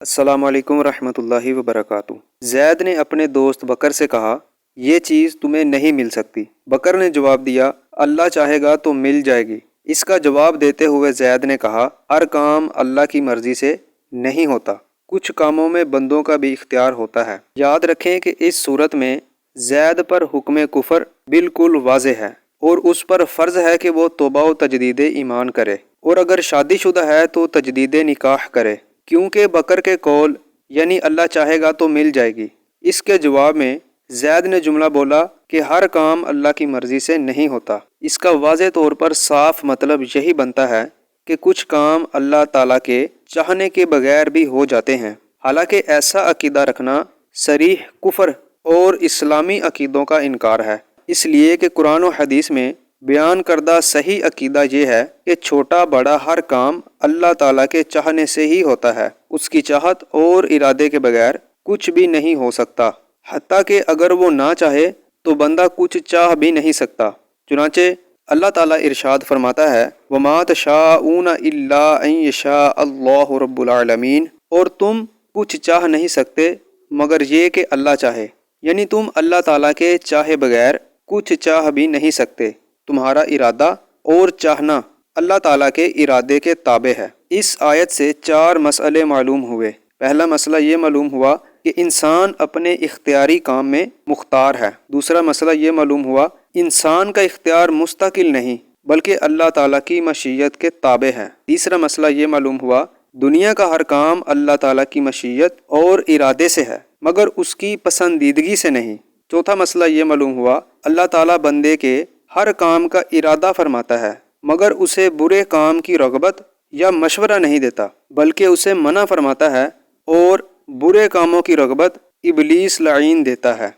السلام علیکم ورحمۃ اللہ وبرکاتہ۔ زید نے اپنے دوست بکر سے کہا، یہ چیز تمہیں نہیں مل سکتی۔ بکر نے جواب دیا، اللہ چاہے گا تو مل جائے گی۔ اس کا جواب دیتے ہوئے زید نے کہا، ہر کام اللہ کی مرضی سے نہیں ہوتا، کچھ کاموں میں بندوں کا بھی اختیار ہوتا ہے۔ یاد رکھیں کہ اس صورت میں زید پر حکم کفر بالکل واضح ہے اور اس پر فرض ہے کہ وہ توبہ و تجدید ایمان کرے، اور اگر شادی شدہ ہے تو تجدید نکاح کرے، کیونکہ بکر کے قول یعنی اللہ چاہے گا تو مل جائے گی، اس کے جواب میں زید نے جملہ بولا کہ ہر کام اللہ کی مرضی سے نہیں ہوتا۔ اس کا واضح طور پر صاف مطلب یہی بنتا ہے کہ کچھ کام اللہ تعالیٰ کے چاہنے کے بغیر بھی ہو جاتے ہیں۔ حالانکہ ایسا عقیدہ رکھنا صریح کفر اور اسلامی عقیدوں کا انکار ہے، اس لیے کہ قرآن و حدیث میں بیان کردہ صحیح عقیدہ یہ ہے کہ چھوٹا بڑا ہر کام اللہ تعالیٰ کے چاہنے سے ہی ہوتا ہے، اس کی چاہت اور ارادے کے بغیر کچھ بھی نہیں ہو سکتا، حتیٰ کہ اگر وہ نہ چاہے تو بندہ کچھ چاہ بھی نہیں سکتا۔ چنانچہ اللہ تعالیٰ ارشاد فرماتا ہے، وَمَا تَشَاءُونَ إِلَّا أَن يَشَاءَ اللَّهُ رَبُّ الْعَالَمِينَ، اور تم کچھ چاہ نہیں سکتے مگر یہ کہ اللہ چاہے، یعنی تم اللہ تعالیٰ کے چاہے بغیر کچھ چاہ بھی نہیں سکتے، تمہارا ارادہ اور چاہنا اللہ تعالیٰ کے ارادے کے تابع ہے۔ اس آیت سے 4 مسئلے معلوم ہوئے۔ پہلا مسئلہ یہ معلوم ہوا کہ انسان اپنے اختیاری کام میں مختار ہے۔ دوسرا مسئلہ یہ معلوم ہوا انسان کا اختیار مستقل نہیں بلکہ اللہ تعالیٰ کی مشیت کے تابع ہے۔ تیسرا مسئلہ یہ معلوم ہوا دنیا کا ہر کام اللہ تعالیٰ کی مشیت اور ارادے سے ہے مگر اس کی پسندیدگی سے نہیں۔ چوتھا مسئلہ یہ معلوم ہوا اللہ تعالیٰ بندے کے ہر کام کا ارادہ فرماتا ہے مگر اسے برے کام کی رغبت یا مشورہ نہیں دیتا بلکہ اسے منع فرماتا ہے، اور برے کاموں کی رغبت ابلیس لعین دیتا ہے۔